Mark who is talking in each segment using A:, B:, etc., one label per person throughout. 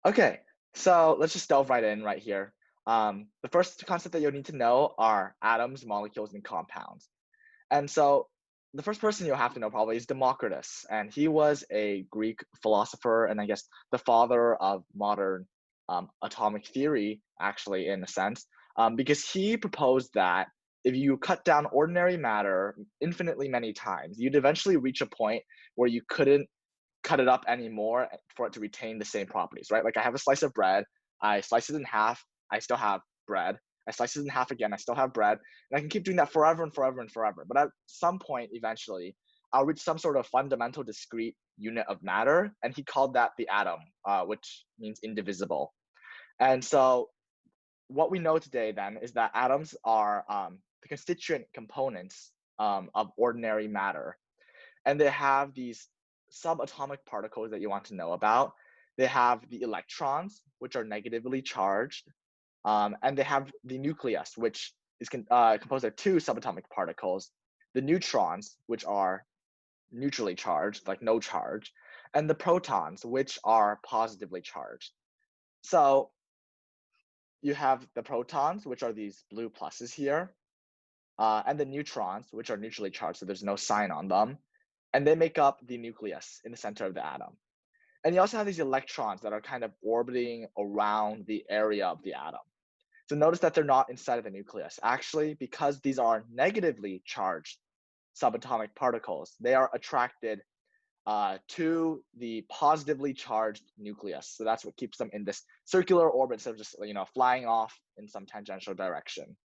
A: Okay, so let's just delve right in right here. The first concept that you'll need to know are atoms, molecules, and compounds. And so the first person you'll have to know probably is Democritus, and he was a Greek philosopher and I guess the father of modern atomic theory, actually, in a sense, because he proposed that if you cut down ordinary matter infinitely many times, you'd eventually reach a point where you couldn't cut it up anymore for it to retain the same properties, right? Like I have a slice of bread, I slice it in half, I still have bread. I slice it in half again, I still have bread. And I can keep doing that forever and forever and forever. But at some point, eventually, I'll reach some sort of fundamental discrete unit of matter. And he called that the atom, which means indivisible. And so what we know today then is that atoms are the constituent components of ordinary matter, and they have these subatomic particles that you want to know about. They have the electrons, which are negatively charged, and they have the nucleus, which is composed of two subatomic particles, the neutrons, which are neutrally charged, like no charge, and the protons, which are positively charged. So you have the protons, which are these blue pluses here, and the neutrons, which are neutrally charged, so there's no sign on them, and they make up the nucleus in the center of the atom. And you also have these electrons that are kind of orbiting around the area of the atom. So notice that they're not inside of the nucleus. Actually, because these are negatively charged subatomic particles, they are attracted to the positively charged nucleus. So that's what keeps them in this circular orbit instead of just flying off in some tangential direction.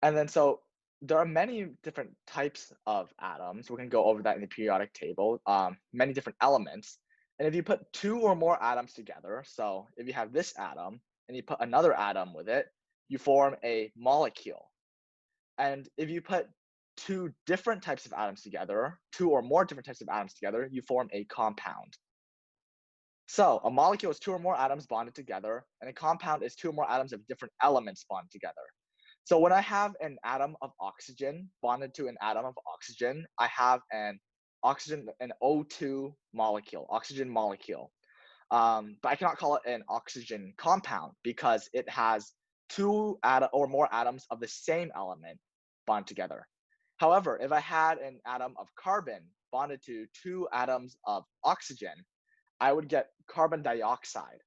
A: And then so there are many different types of atoms. We're going to go over that in the periodic table, many different elements. And if you put two or more atoms together, so if you have this atom and you put another atom with it, you form a molecule. And if you put two different types of atoms together, two or more different types of atoms together, you form a compound. So a molecule is two or more atoms bonded together, and a compound is two or more atoms of different elements bonded together. So when I have an atom of oxygen bonded to an atom of oxygen, I have an O2 molecule, oxygen molecule. But I cannot call it an oxygen compound because it has two or more atoms of the same element bonded together. However, if I had an atom of carbon bonded to two atoms of oxygen, I would get carbon dioxide,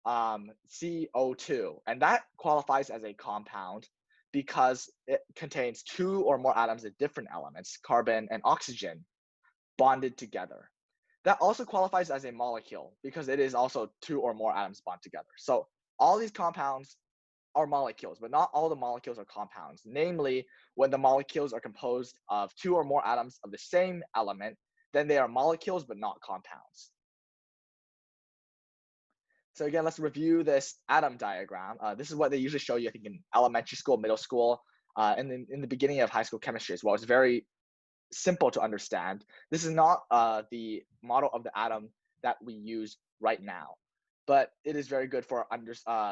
A: CO2, and that qualifies as a compound because it contains two or more atoms of different elements, carbon and oxygen, bonded together. That also qualifies as a molecule because it is also two or more atoms bonded together. So all these compounds are molecules, but not all the molecules are compounds. Namely, when the molecules are composed of two or more atoms of the same element, then they are molecules but not compounds. So again, let's review this atom diagram. This is what they usually show you, I think, in elementary school, middle school, and then in the beginning of high school chemistry as well. It's very simple to understand. This is not the model of the atom that we use right now, but it is very good for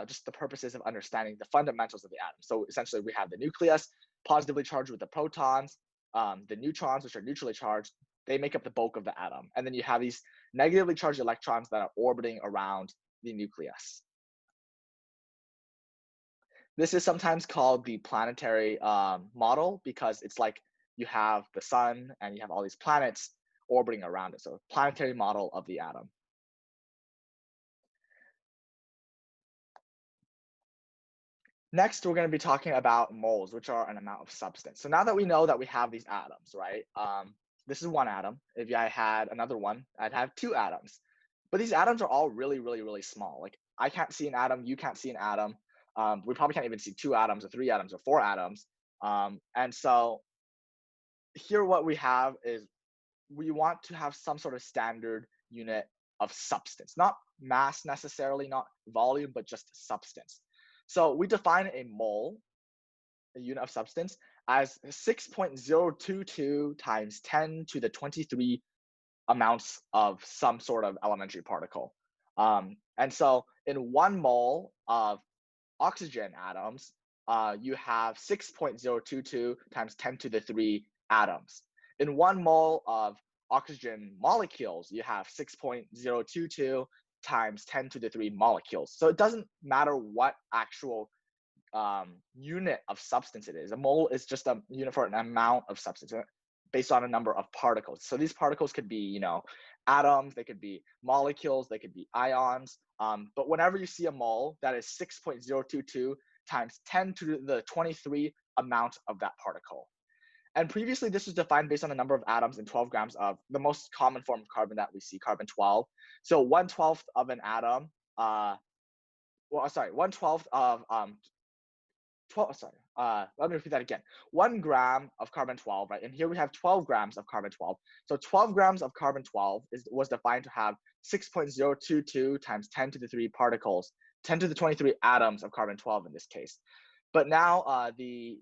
A: just the purposes of understanding the fundamentals of the atom. So essentially, we have the nucleus positively charged with the protons, the neutrons, which are neutrally charged. They make up the bulk of the atom, and then you have these negatively charged electrons that are orbiting around the nucleus. This is sometimes called the planetary model because it's like you have the sun and you have all these planets orbiting around it. So planetary model of the atom. Next, we're going to be talking about moles, which are an amount of substance. So now that we know that we have these atoms, right? This is one atom. If I had another one, I'd have two atoms. But these atoms are all really, really, really small. Like I can't see an atom, you can't see an atom. We probably can't even see two atoms or three atoms or four atoms. And so here what we have is we want to have some sort of standard unit of substance, not mass necessarily, not volume, but just substance. So we define a mole, a unit of substance, as 6.022 times 10 to the 23 amounts of some sort of elementary particle. And so in 1 mole of oxygen atoms, you have 6.022 times 10 to the 3 atoms. In 1 mole of oxygen molecules, you have 6.022 times 10 to the 3 molecules. So it doesn't matter what actual unit of substance it is. A mole is just a unit for an amount of substance based on a number of particles. So these particles could be, atoms, they could be molecules, they could be ions. But whenever you see a mole, that is 6.022 times 10 to the 23 amount of that particle. And previously, this was defined based on the number of atoms in 12 grams of the most common form of carbon that we see, carbon 12. So 1/12 of an atom, 1/12 of 12, let me repeat that again. 1 gram of carbon 12, right? And here we have 12 grams of carbon 12. So 12 grams of carbon 12 was defined to have 6.022 times 10 to the 3 particles, 10 to the 23 atoms of carbon 12 in this case. But now the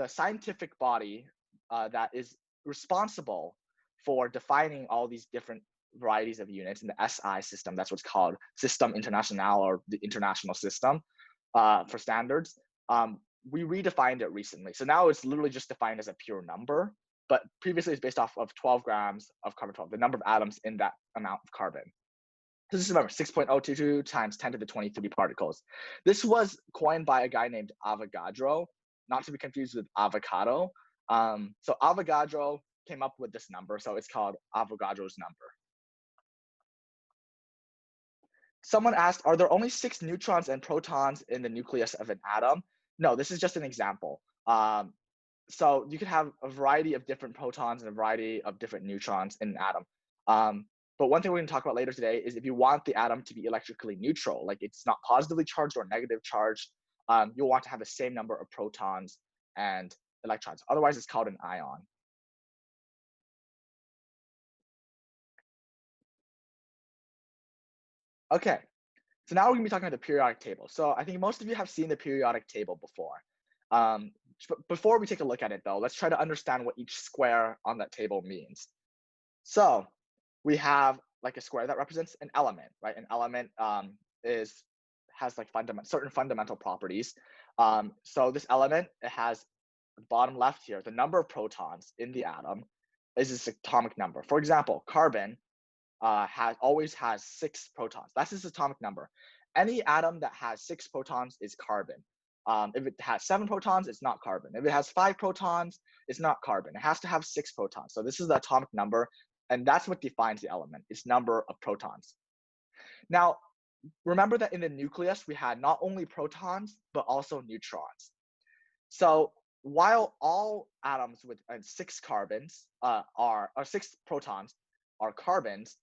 A: scientific body that is responsible for defining all these different varieties of units in the SI system, that's what's called System International, or the international system for standards, we redefined it recently. So now it's literally just defined as a pure number, but previously it's based off of 12 grams of carbon 12, the number of atoms in that amount of carbon. So just remember, 6.022 times 10 to the 23 particles. This was coined by a guy named Avogadro, not to be confused with avocado. So Avogadro came up with this number, so it's called Avogadro's number. Someone asked, are there only 6 neutrons and protons in the nucleus of an atom? No, this is just an example. So you could have a variety of different protons and a variety of different neutrons in an atom. But one thing we're going to talk about later today is if you want the atom to be electrically neutral, like it's not positively charged or negative charged, you'll want to have the same number of protons and electrons. Otherwise, it's called an ion. Okay, so now we're going to be talking about the periodic table. So I think most of you have seen the periodic table before. But before we take a look at it, though, let's try to understand what each square on that table means. So we have like a square that represents an element, right? An element has like certain fundamental properties. So this element, it has the bottom left here, the number of protons in the atom is its atomic number. For example, carbon always has 6 protons. That's its atomic number. Any atom that has 6 protons is carbon. If it has 7 protons, it's not carbon. If it has 5 protons, it's not carbon. It has to have 6 protons. So this is the atomic number, and that's what defines the element, its number of protons. Now, remember that in the nucleus, we had not only protons, but also neutrons. So while all atoms with 6 carbons or 6 protons are carbons,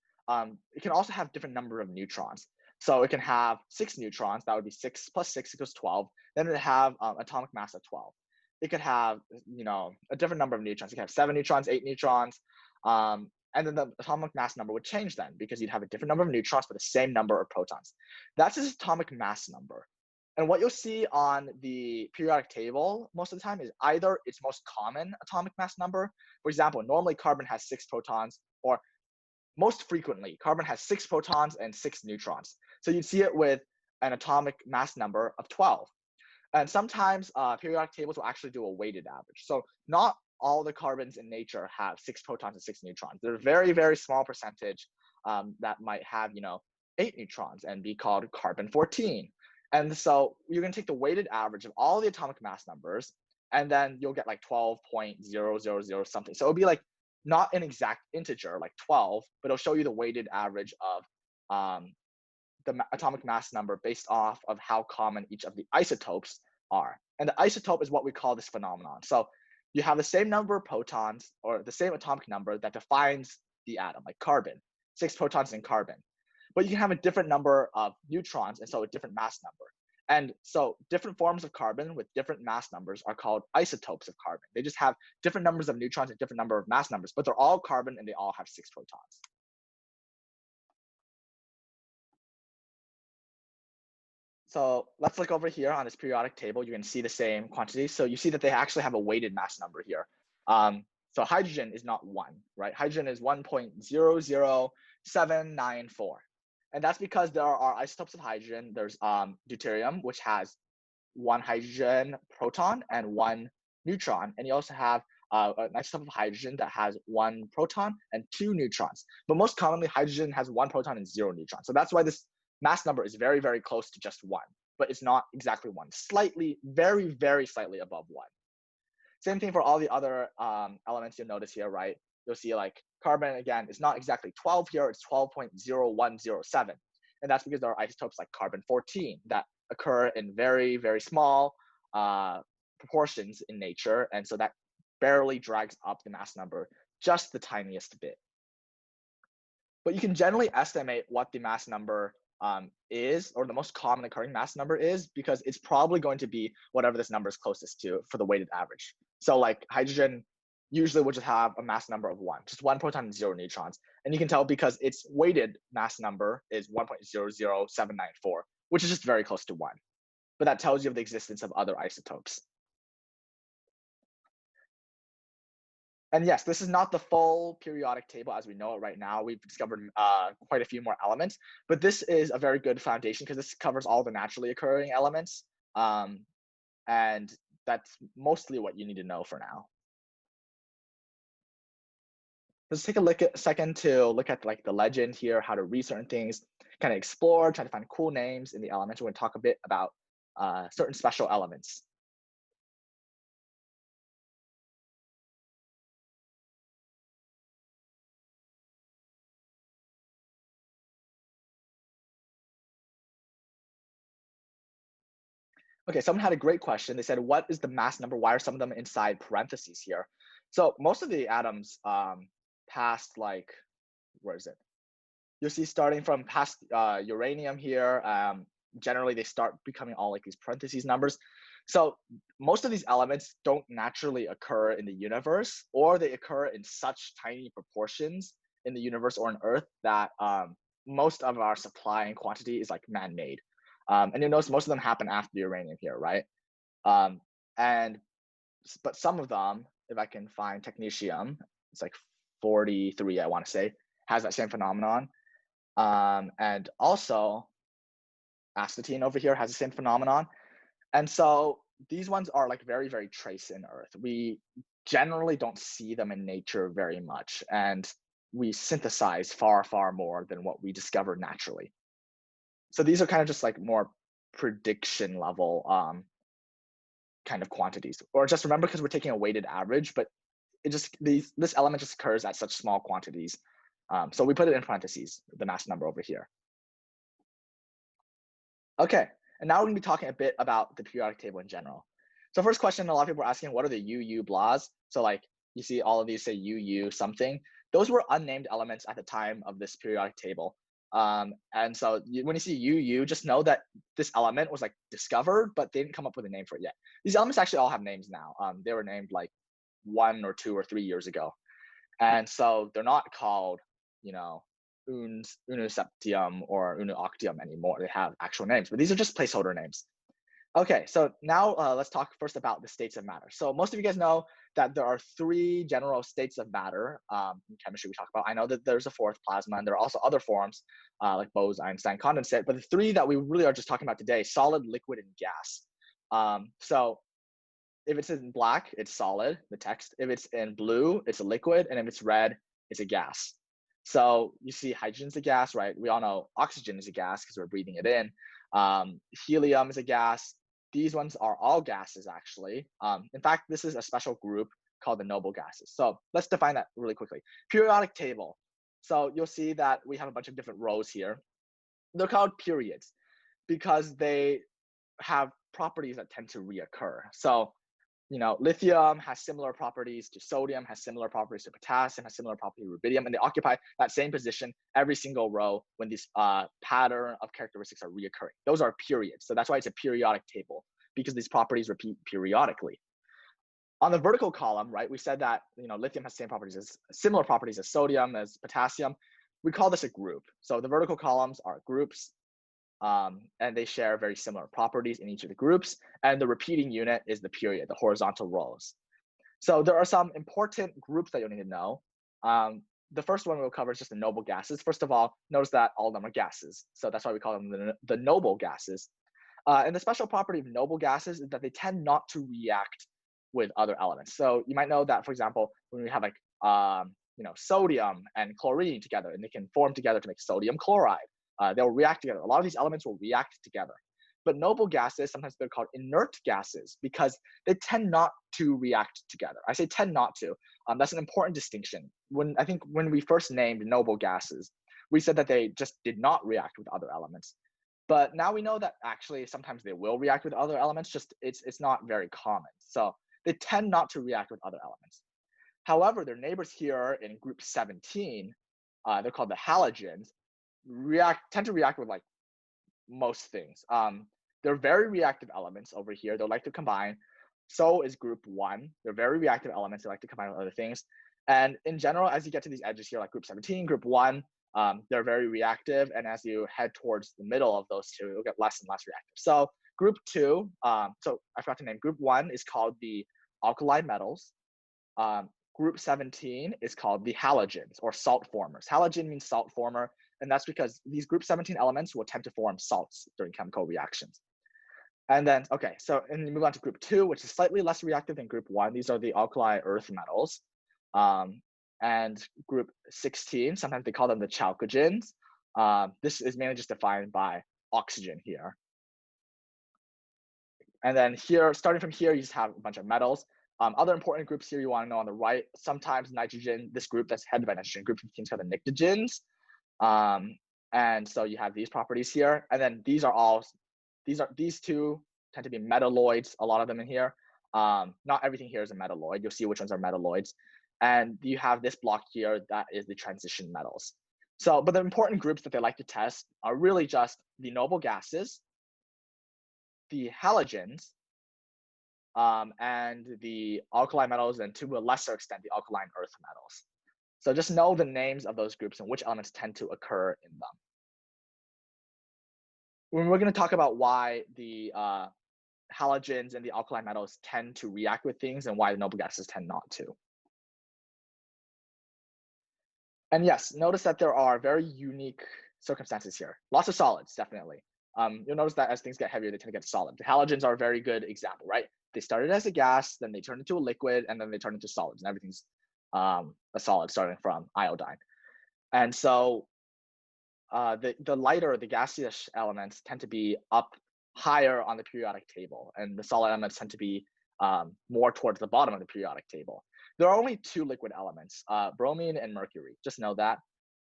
A: it can also have different number of neutrons. So it can have 6 neutrons, that would be 6 plus 6 equals 12. Then it have atomic mass of 12. It could have, a different number of neutrons. It could have 7 neutrons, 8 neutrons, and then the atomic mass number would change then because you'd have a different number of neutrons but the same number of protons. That's its atomic mass number. And what you'll see on the periodic table most of the time is either its most common atomic mass number. For example, normally carbon has 6 protons, or most frequently, carbon has 6 protons and 6 neutrons. So you'd see it with an atomic mass number of 12. And sometimes periodic tables will actually do a weighted average. So not all the carbons in nature have 6 protons and 6 neutrons. They're a very, very small percentage that might have, 8 neutrons and be called carbon 14. And so you're going to take the weighted average of all the atomic mass numbers, and then you'll get like 12.000 something. So it'll be like not an exact integer like 12, but it'll show you the weighted average of the atomic mass number based off of how common each of the isotopes are. And the isotope is what we call this phenomenon. So you have the same number of protons or the same atomic number that defines the atom, like carbon, 6 protons in carbon. But you can have a different number of neutrons, and so a different mass number. And so different forms of carbon with different mass numbers are called isotopes of carbon. They just have different numbers of neutrons and different number of mass numbers, but they're all carbon and they all have 6 protons. So let's look over here on this periodic table. You can see the same quantities. So you see that they actually have a weighted mass number here. So hydrogen is not 1, right? Hydrogen is 1.00794. And that's because there are isotopes of hydrogen. There's deuterium, which has 1 hydrogen proton and 1 neutron. And you also have an isotope of hydrogen that has 1 proton and 2 neutrons. But most commonly, hydrogen has 1 proton and 0 neutrons. So that's why this mass number is very, very close to just 1, but it's not exactly 1, slightly, very, very slightly above 1. Same thing for all the other elements you'll notice here, right? You'll see like carbon, again, is not exactly 12 here, it's 12.0107. And that's because there are isotopes like carbon-14 that occur in very, very small proportions in nature. And so that barely drags up the mass number just the tiniest bit. But you can generally estimate what the mass number is, or the most common occurring mass number is, because it's probably going to be whatever this number is closest to for the weighted average. So like hydrogen usually will just have a mass number of 1, just 1 proton and 0 neutrons. And you can tell because its weighted mass number is 1.00794, which is just very close to 1. But that tells you of the existence of other isotopes. And yes, this is not the full periodic table as we know it right now. We've discovered quite a few more elements, but this is a very good foundation because this covers all the naturally occurring elements. And that's mostly what you need to know for now. Let's take a second to look at like the legend here, how to read certain things, kind of explore, try to find cool names in the elements. We're going to talk a bit about certain special elements. Okay, someone had a great question. They said, what is the mass number? Why are some of them inside parentheses here? So most of the atoms past like, where is it? You'll see starting from past uranium here, generally they start becoming all like these parentheses numbers. So most of these elements don't naturally occur in the universe, or they occur in such tiny proportions in the universe or on Earth that most of our supply and quantity is like man-made. And you'll notice most of them happen after the uranium here, right? But some of them, if I can find technetium, it's like 43, I want to say, has that same phenomenon. And also astatine over here has the same phenomenon. And so these ones are like very, very trace in Earth. We generally don't see them in nature very much. And we synthesize far, far more than what we discover naturally. So these are kind of just like more prediction level kind of quantities. Or just remember, because we're taking a weighted average, but it just, this element just occurs at such small quantities. So we put it in parentheses, the mass number over here. Okay, and now we're gonna be talking a bit about the periodic table in general. So first question, a lot of people are asking, what are the UU blahs? So like, you see all of these say UU something. Those were unnamed elements at the time of this periodic table. And so when you see UU, just know that this element was like discovered, but they didn't come up with a name for it yet. These elements actually all have names now. They were named like 1 or 2 or 3 years ago. And so they're not called, you know, uniseptium or unooctium anymore. They have actual names, but these are just placeholder names. Okay, so now let's talk first about the states of matter. So most of you guys know that there are 3 general states of matter in chemistry we talk about. I know that there's a 4th, plasma, and there are also other forms like Bose-Einstein condensate, but the 3 that we really are just talking about today, solid, liquid, and gas. So if it's in black, it's solid, the text. If it's in blue, it's a liquid, and if it's red, it's a gas. So you see hydrogen's a gas, right? We all know oxygen is a gas because we're breathing it in. Helium is a gas. These ones are all gases, actually. In fact, this is a special group called the noble gases. So let's define that really quickly. Periodic table. So you'll see that we have a bunch of different rows here. They're called periods because they have properties that tend to reoccur. So, you know, lithium has similar properties to sodium, has similar properties to potassium, has similar properties to rubidium, and they occupy that same position every single row when this pattern of characteristics are reoccurring. Those are periods. So that's why it's a periodic table, because these properties repeat periodically. On the vertical column, right, we said that, you know, lithium has similar properties as sodium, as potassium. We call this a group. So the vertical columns are groups. And they share very similar properties in each of the groups. And the repeating unit is the period, the horizontal rows. So there are some important groups that you'll need to know. The first one we'll cover is just the noble gases. First of all, notice that all of them are gases. So that's why we call them the noble gases. And the special property of noble gases is that they tend not to react with other elements. So you might know that, for example, when we have like sodium and chlorine together, and they can form together to make sodium chloride. They'll react together. A lot of these elements will react together. But noble gases, sometimes they're called inert gases because they tend not to react together. I say tend not to. That's an important distinction. I think when we first named noble gases, we said that they just did not react with other elements. But now we know that actually sometimes they will react with other elements, just it's not very common. So they tend not to react with other elements. However, their neighbors here in group 17, they're called the halogens, tend to react with like most things. They're very reactive elements over here. They like to combine. So is group 1. They're very reactive elements. They like to combine with other things. And in general, as you get to these edges here, like group 17, group 1, they're very reactive. And as you head towards the middle of those two, you'll get less and less reactive. So group 2, so I forgot to name, group 1 is called the alkali metals. Group 17 is called the halogens or salt formers. Halogen means salt former, and that's because these group 17 elements will tend to form salts during chemical reactions. And then, okay, so and you move on to group 2, which is slightly less reactive than group 1. These are the alkali earth metals. And group 16, sometimes they call them the chalcogens. This is mainly just defined by oxygen here. And then here, starting from here, you just have a bunch of metals. Other important groups here you want to know on the right, sometimes nitrogen, this group that's headed by nitrogen, group 15 is called the pnictogens. And so you have these properties here. And then these two tend to be metalloids, a lot of them in here. Not everything here is a metalloid. You'll see which ones are metalloids. And you have this block here that is the transition metals. So, but the important groups that they like to test are really just the noble gases, the halogens, and the alkali metals, and to a lesser extent, the alkaline earth metals. So just know the names of those groups and which elements tend to occur in them. When we're going to talk about why the halogens and the alkali metals tend to react with things and why the noble gases tend not to. And yes, notice that there are very unique circumstances here. Lots of solids, definitely. You'll notice that as things get heavier, they tend to get solid. The halogens are a very good example, right? They started as a gas, then they turn into a liquid, and then they turn into solids, and everything's a solid starting from iodine. And so the lighter, the gaseous elements tend to be up higher on the periodic table, and the solid elements tend to be more towards the bottom of the periodic table. There are only 2 liquid elements, bromine and mercury. Just know that.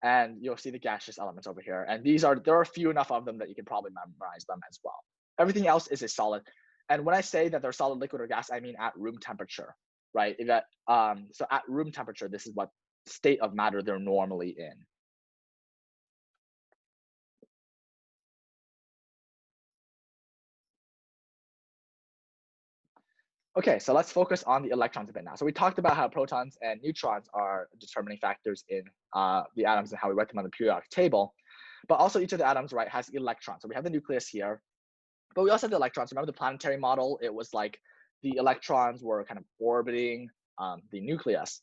A: And you'll see the gaseous elements over here. And there are few enough of them that you can probably memorize them as well. Everything else is a solid. And when I say that they're solid, liquid, or gas, I mean at room temperature, right? So at room temperature, this is what state of matter they're normally in. Okay, so let's focus on the electrons a bit now. So we talked about how protons and neutrons are determining factors in the atoms and how we write them on the periodic table. But also each of the atoms, right, has electrons. So we have the nucleus here, but we also have the electrons. Remember the planetary model? It was like the electrons were kind of orbiting the nucleus.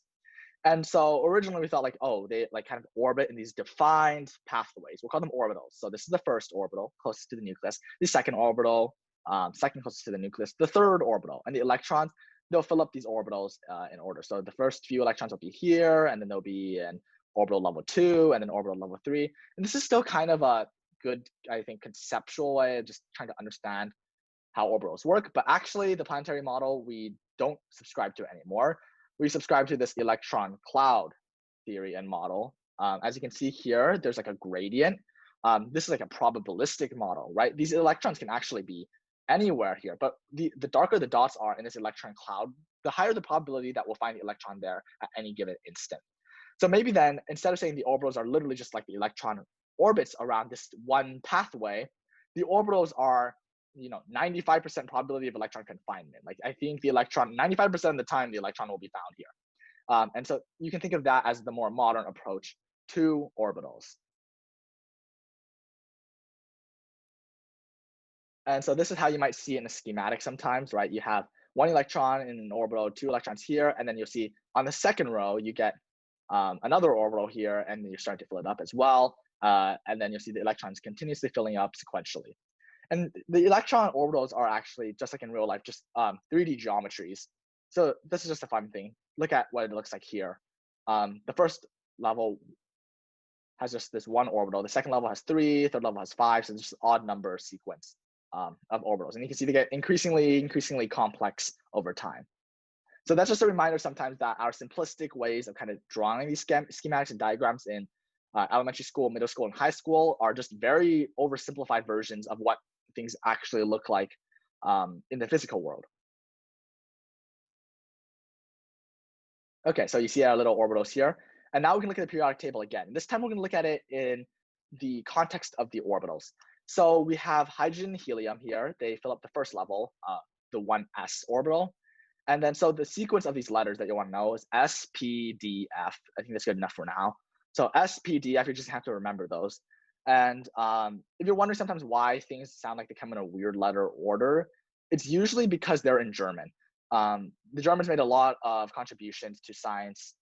A: And so originally we thought like, oh, they like kind of orbit in these defined pathways. We'll call them orbitals. So this is the first orbital closest to the nucleus, the second orbital, second closest to the nucleus, the third orbital, and the electrons, they'll fill up these orbitals in order. So the first few electrons will be here, and then they'll be in orbital level 2, and then orbital level 3. And this is still kind of a good, I think, conceptual way of just trying to understand how orbitals work. But actually, the planetary model, we don't subscribe to anymore. We subscribe to this electron cloud theory and model. As you can see here, there's like a gradient. This is like a probabilistic model, right? These electrons can actually be anywhere here, but the darker the dots are in this electron cloud, the higher the probability that we'll find the electron there at any given instant. So maybe then, instead of saying the orbitals are literally just like the electron orbits around this one pathway, the orbitals are 95% probability of electron confinement. Like I think the electron, 95% of the time, the electron will be found here. And so you can think of that as the more modern approach to orbitals. And so this is how you might see it in a schematic sometimes, right? You have 1 electron in an orbital, 2 electrons here, and then you'll see on the second row, you get another orbital here, and then you start to fill it up as well. And then you'll see the electrons continuously filling up sequentially. And the electron orbitals are actually, just like in real life, just 3D geometries. So this is just a fun thing. Look at what it looks like here. The first level has just this one orbital. The second level has 3, third level has 5. So it's just odd number sequence of orbitals. And you can see they get increasingly complex over time. So that's just a reminder sometimes that our simplistic ways of kind of drawing these schematics and diagrams in elementary school, middle school, and high school are just very oversimplified versions of what things actually look like in the physical world. Okay, so you see our little orbitals here. And now we can look at the periodic table again. This time we're going to look at it in the context of the orbitals. So we have hydrogen and helium here. They fill up the first level, the 1s orbital. And then so the sequence of these letters that you want to know is S, P, D, F. I think that's good enough for now. So S, P, D, F, you just have to remember those. And if you're wondering sometimes why things sound like they come in a weird letter order, it's usually because they're in German. The Germans made a lot of contributions to science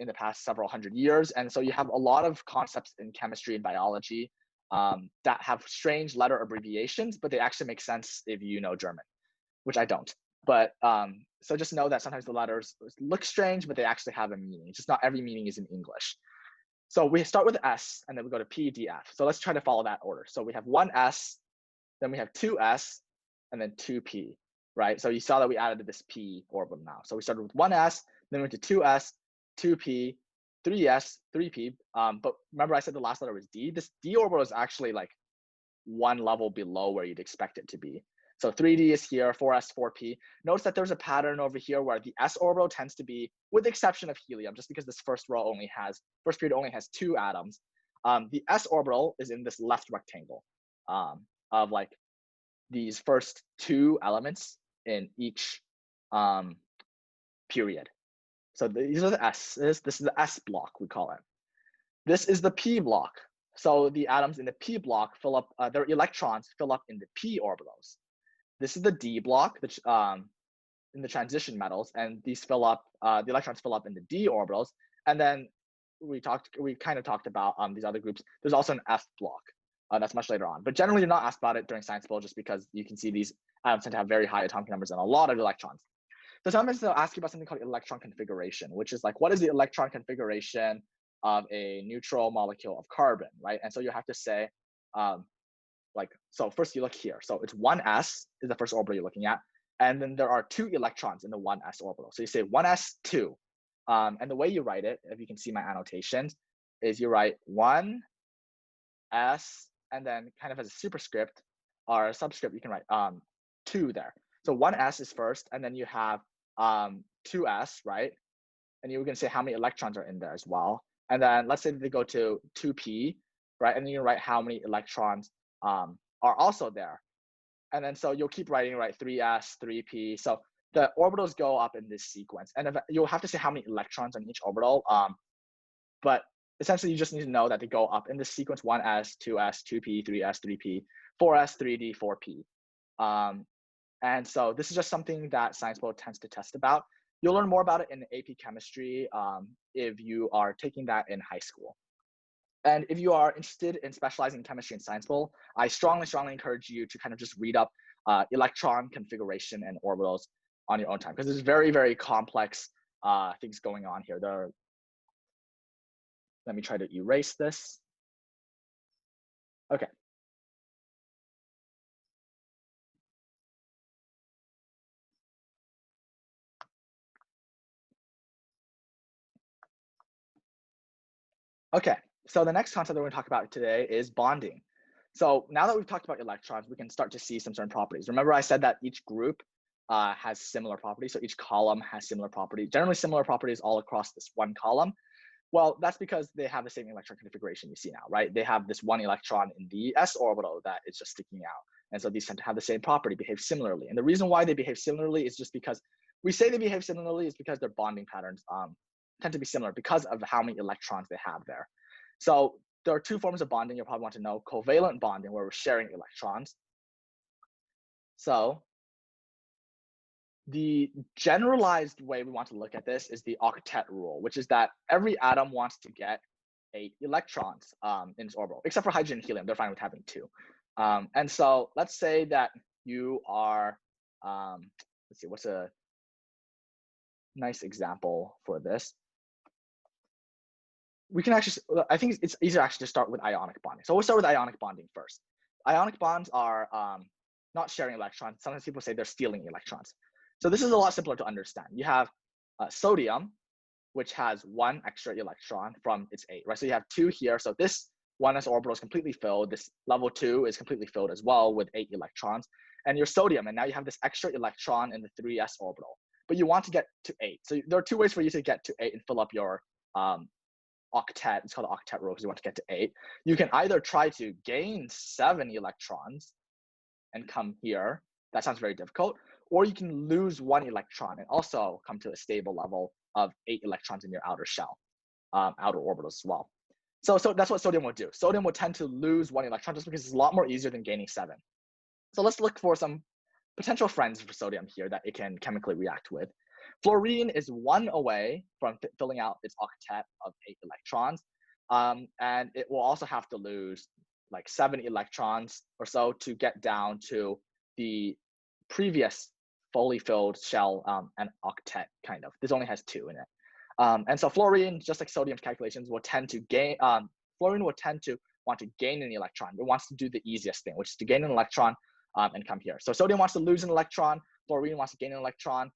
A: in the past several hundred years. And so you have a lot of concepts in chemistry and biology that have strange letter abbreviations, but they actually make sense if you know German, which I don't. But so just know that sometimes the letters look strange, but they actually have a meaning. Just not every meaning is in English. So we start with S, and then we go to P, D, F. So let's try to follow that order. So we have 1s, then we have 2s, and then 2p, right? So you saw that we added this p orbital now. So we started with 1s, then we went to 2s, 2p, 3s, 3p. But remember I said the last letter was D? This D orbital is actually like one level below where you'd expect it to be. So 3D is here, 4s, 4p. Notice that there's a pattern over here where the s orbital tends to be, with the exception of helium, just because this first period only has 2 atoms. The s orbital is in this left rectangle of like these first 2 elements in each period. So these are the s's. This is the s block, we call it. This is the p block. So the atoms in the p block fill up, their electrons fill up in the p orbitals. This is the D block, which in the transition metals, and these fill up, the electrons fill up in the D orbitals. And then we kind of talked about these other groups. There's also an F block. That's much later on. But generally, you're not asked about it during science bowl just because you can see these atoms tend to have very high atomic numbers and a lot of electrons. So sometimes they'll ask you about something called electron configuration, which is like, what is the electron configuration of a neutral molecule of carbon, right? And so you have to say, so first you look here. So it's 1s is the first orbital you're looking at. And then there are 2 electrons in the 1s orbital. So you say 1s2. And the way you write it, if you can see my annotations, is you write 1s, and then kind of as a superscript or a subscript, you can write 2 there. So 1s is first, and then you have 2s, right? And you can say how many electrons are in there as well. And then let's say that they go to 2p, right? And then you write how many electrons are also there. And then so you'll keep writing, right? 3s, 3p. So the orbitals go up in this sequence. And you'll have to say how many electrons on each orbital. But essentially, you just need to know that they go up in this sequence: 1s, 2s, 2p, 3s, 3p, 4s, 3d, 4p. And so this is just something that Science Bowl tends to test about. You'll learn more about it in AP Chemistry if you are taking that in high school. And if you are interested in specializing in chemistry and science bowl, I strongly encourage you to kind of just read up electron configuration and orbitals on your own time, because there's very, very complex things going on here. Let me try to erase this. Okay. Okay, so the next concept that we're going to talk about today is bonding. So now that we've talked about electrons, we can start to see some certain properties. Remember I said that each group has similar properties, so each column has similar properties, generally similar properties all across this one column. Well, that's because they have the same electron configuration you see now, right? They have this one electron in the s orbital that is just sticking out. And so these tend to have the same property, behave similarly. And the reason why they behave similarly is just because we say they behave similarly is because their bonding patterns tend to be similar because of how many electrons they have there. So there are 2 forms of bonding you'll probably want to know: covalent bonding, where we're sharing electrons. So the generalized way we want to look at this is the octet rule, which is that every atom wants to get 8 electrons in its orbital, except for hydrogen and helium. They're fine with having 2. And so let's say that you are, let's see, what's a nice example for this. We can actually, I think it's easier actually to start with ionic bonding. So we'll start with ionic bonding first. Ionic bonds are not sharing electrons. Sometimes people say they're stealing electrons. So this is a lot simpler to understand. You have sodium, which has 1 extra electron from its 8, right? So you have 2 here. So this 1s orbital is completely filled. This level 2 is completely filled as well with 8 electrons. And your sodium, and now you have this extra electron in the 3s orbital. But you want to get to 8. So there are 2 ways for you to get to 8 and fill up your octet. It's called the octet rule because you want to get to 8. You can either try to gain 7 electrons and come here. That sounds very difficult. Or you can lose 1 electron and also come to a stable level of 8 electrons in your outer shell, outer orbitals as well. So that's what sodium would do. Sodium would tend to lose 1 electron just because it's a lot more easier than gaining 7. So let's look for some potential friends for sodium here that it can chemically react with. Fluorine is 1 away from filling out its octet of 8 electrons. And it will also have to lose like 7 electrons or so to get down to the previous fully filled shell and octet kind of. This only has 2 in it. And so fluorine, just like sodium's calculations, will tend to gain, fluorine will tend to want to gain an electron. It wants to do the easiest thing, which is to gain an electron and come here. So sodium wants to lose an electron, fluorine wants to gain an electron.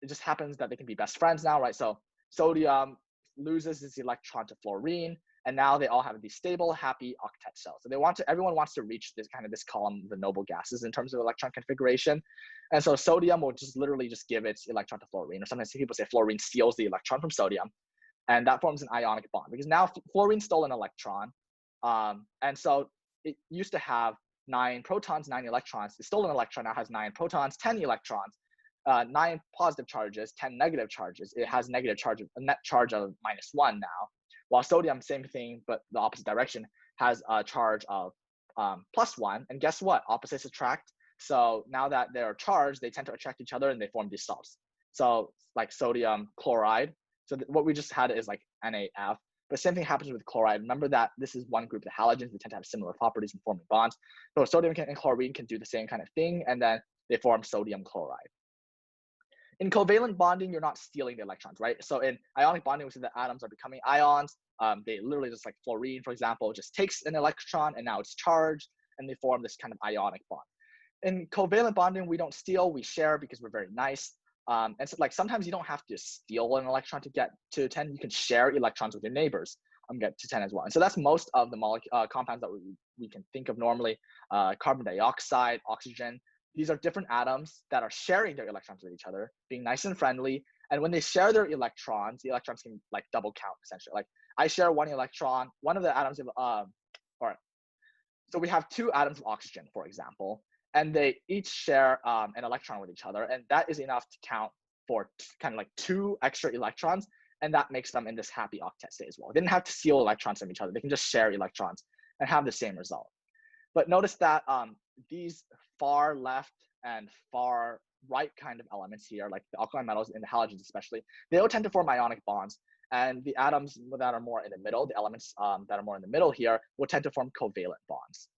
A: It just happens that they can be best friends now, right? So sodium loses its electron to fluorine, and now they all have these stable, happy octet shells. So everyone wants to reach this column of the noble gases in terms of electron configuration. And so sodium will just literally just give its electron to fluorine, or sometimes people say fluorine steals the electron from sodium, and that forms an ionic bond because now fluorine stole an electron. And so it used to have 9 protons, 9 electrons. The stolen electron now has 9 protons, 10 electrons, 9 positive charges, 10 negative charges. It has negative charge, a net charge of -1 now. While sodium, same thing, but the opposite direction, has a charge of +1. And guess what? Opposites attract. So now that they're charged, they tend to attract each other and they form these salts. So like sodium chloride. So what we just had is like NaF. But same thing happens with chloride. Remember that this is one group of halogens. They tend to have similar properties in forming bonds. So sodium and chlorine can do the same kind of thing, and then they form sodium chloride. In covalent bonding, you're not stealing the electrons, right? So in ionic bonding, we see that atoms are becoming ions. They literally just like fluorine, for example, just takes an electron and now it's charged and they form this kind of ionic bond. In covalent bonding, we don't steal, we share because we're very nice. And so like sometimes you don't have to steal an electron to get to 10. You can share electrons with your neighbors and get to 10 as well. And so that's most of the compounds that we can think of normally. Carbon dioxide, oxygen. These are different atoms that are sharing their electrons with each other, being nice and friendly. And when they share their electrons, the electrons can like double count essentially. Like I share 1 electron, one of the atoms of, so we have 2 atoms of oxygen, for example, and they each share an electron with each other. And that is enough to count for kind of like 2 extra electrons. And that makes them in this happy octet state as well. They didn't have to steal electrons from each other. They can just share electrons and have the same result. But notice that these far left and far right kind of elements here, like the alkaline metals and the halogens especially, they all tend to form ionic bonds. And the atoms that are more in the middle, the elements that are more in the middle here, will tend to form covalent bonds.